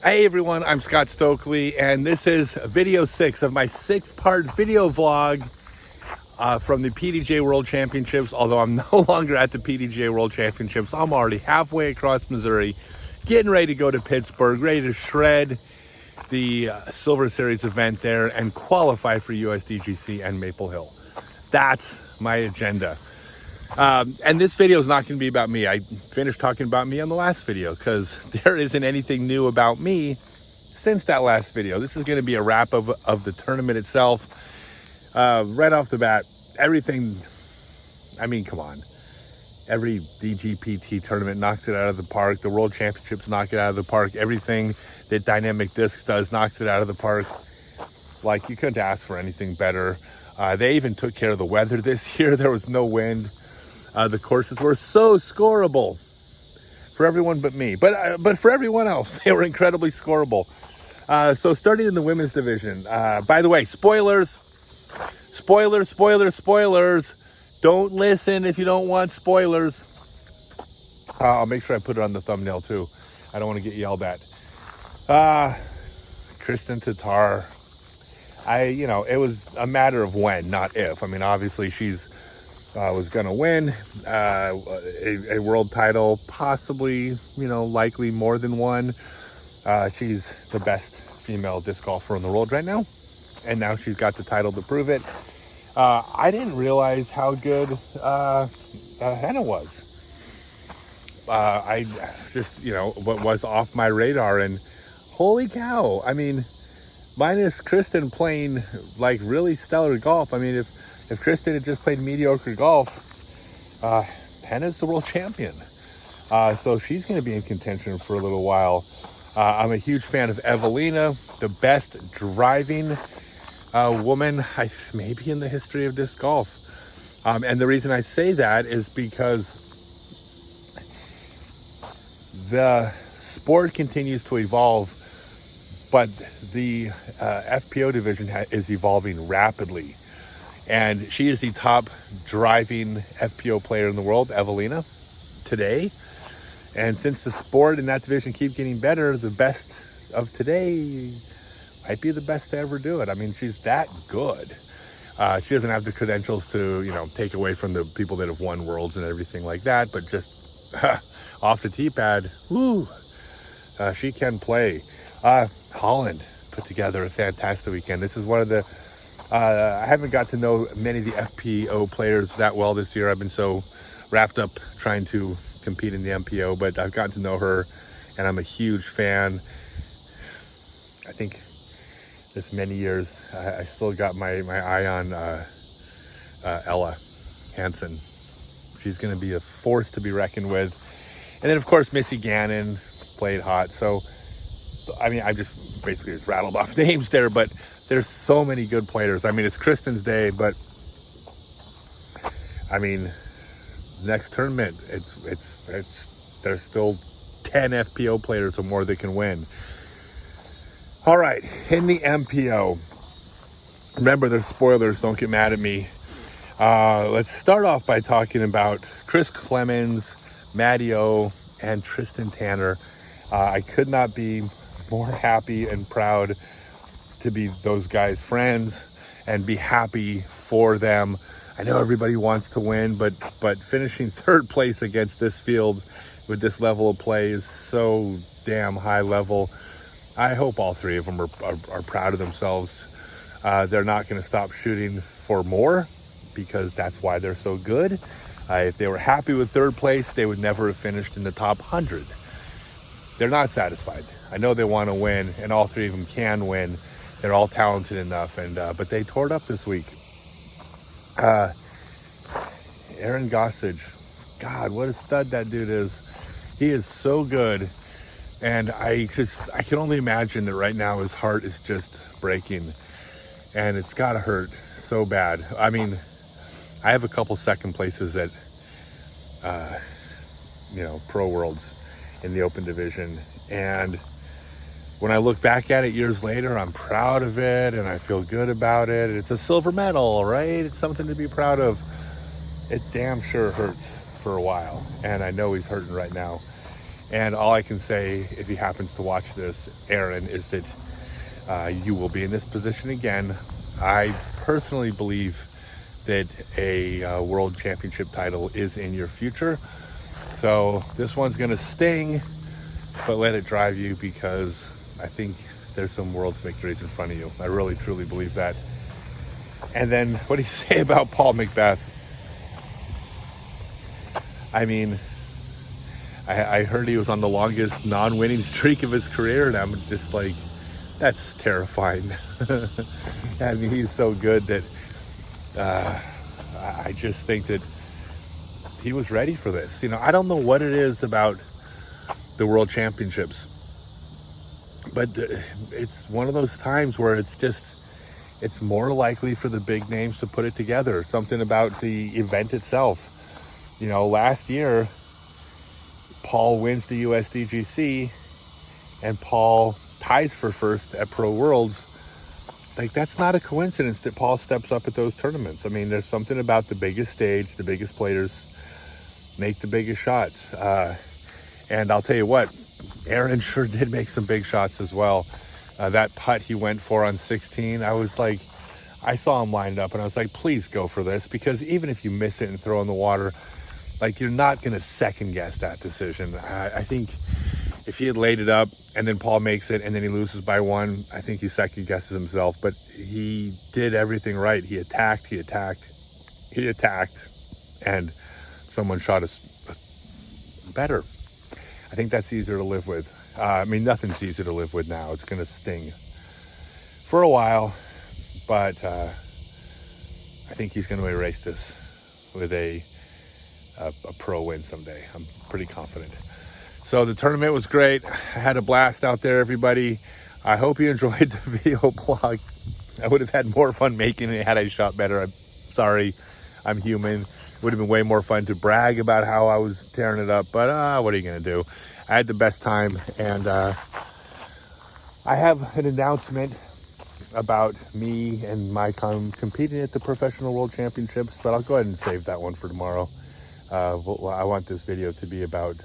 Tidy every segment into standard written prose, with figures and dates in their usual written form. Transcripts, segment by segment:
Hey everyone, I'm Scott Stokely, and this is video 6 of my 6-part video vlog from the PDGA World Championships. Although I'm no longer at the PDGA World Championships, I'm already halfway across Missouri, getting ready to go to Pittsburgh, ready to shred the Silver Series event there and qualify for USDGC and Maple Hill. That's my agenda. And this video is not going to be about me. I finished talking about me on the last video because there isn't anything new about me since that last video. This is going to be a wrap of the tournament itself. Right off the bat, everything, I mean, come on. Every DGPT tournament knocks it out of the park. The World Championships knock it out of the park. Everything that Dynamic Discs does knocks it out of the park. Like, you couldn't ask for anything better. They even took care of the weather this year. There was no wind. The courses were so scoreable for everyone but me. But for everyone else, they were incredibly scoreable. So starting in the women's division. By the way, spoilers. Don't listen if you don't want spoilers. I'll make sure I put it on the thumbnail too. I don't want to get yelled at. Kristen Tatar. It was a matter of when, not if. I mean, obviously she's was going to win a world title, possibly, likely more than one. She's the best female disc golfer in the world right now, and now she's got the title to prove it. I didn't realize how good Hannah was. I just, what was off my radar, and holy cow, I mean, minus Kristen playing like really stellar golf. I mean, if Kristen had just played mediocre golf, Hannah's the world champion. So she's going to be in contention for a little while. I'm a huge fan of Evelina, the best driving woman maybe in the history of disc golf. And the reason I say that is because the sport continues to evolve, but the FPO division is evolving rapidly. And she is the top driving FPO player in the world, Evelina, today. And since the sport in that division keeps getting better, the best of today might be the best to ever do it. I mean, she's that good. She doesn't have the credentials to, take away from the people that have won worlds and everything like that. But just off the tee pad, she can play. Holland put together a fantastic weekend. This is one of the I haven't got to know many of the FPO players that well this year. I've been so wrapped up trying to compete in the MPO, but I've gotten to know her, and I'm a huge fan. I think this many years, I still got my eye on Ella Hansen. She's going to be a force to be reckoned with. And then, of course, Missy Gannon played hot. So, I mean, I just basically rattled off names there, but there's so many good players. I mean, it's Kristen's day, but I mean, next tournament, there's still 10 FPO players or more that can win. All right, in the MPO, remember there's spoilers, don't get mad at me. Let's start off by talking about Chris Clemens, Matty O, and Tristan Tanner. I could not be more happy and proud to be those guys' friends and be happy for them. I know everybody wants to win, but finishing third place against this field with this level of play is so damn high level. I hope all three of them are proud of themselves. They're not going to stop shooting for more because that's why they're so good. If they were happy with third place, they would never have finished in the top 100. They're not satisfied. I know they want to win, and all three of them can win. They're all talented enough, but they tore it up this week. Aaron Gossage, God, what a stud that dude is. He is so good, and I can only imagine that right now his heart is just breaking, and it's got to hurt so bad. I mean, I have a couple second places at, Pro Worlds in the Open Division, and when I look back at it years later, I'm proud of it and I feel good about it. It's a silver medal, right? It's something to be proud of. It damn sure hurts for a while, and I know he's hurting right now. And all I can say, if he happens to watch this, Aaron, is that you will be in this position again. I personally believe that a world championship title is in your future. So this one's going to sting, but let it drive you, because I think there's some world victories in front of you. I really, truly believe that. And then what do you say about Paul Macbeth? I mean, I heard he was on the longest non-winning streak of his career, and I'm just like, that's terrifying. I mean, he's so good that I just think that he was ready for this. You know, I don't know what it is about the World Championships, but it's one of those times where it's more likely for the big names to put it together. Something about the event itself. You know, last year, Paul wins the USDGC and Paul ties for first at Pro Worlds. Like, that's not a coincidence that Paul steps up at those tournaments. I mean, there's something about the biggest stage, the biggest players make the biggest shots. And I'll tell you what, Aaron sure did make some big shots as well. That putt he went for on 16, I was like, I saw him lined up and I was like, please go for this, because even if you miss it and throw in the water, like, you're not going to second guess that decision. I think if he had laid it up and then Paul makes it and then he loses by one, I think he second guesses himself. But he did everything right. He attacked, and someone shot us better. I think that's easier to live with. I mean, nothing's easier to live with now. It's going to sting for a while, but I think he's going to erase this with a pro win someday. I'm pretty confident. So the tournament was great. I had a blast out there, everybody. I hope you enjoyed the video blog. I would have had more fun making it had I shot better. I'm sorry, I'm human. It would have been way more fun to brag about how I was tearing it up, but what are you going to do? I had the best time, and I have an announcement about me and my competing at the Professional World Championships, but I'll go ahead and save that one for tomorrow. I want this video to be about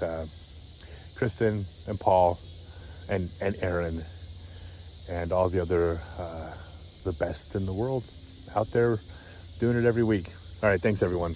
Kristen and Paul and Aaron and all the other the best in the world out there doing it every week. All right, thanks everyone.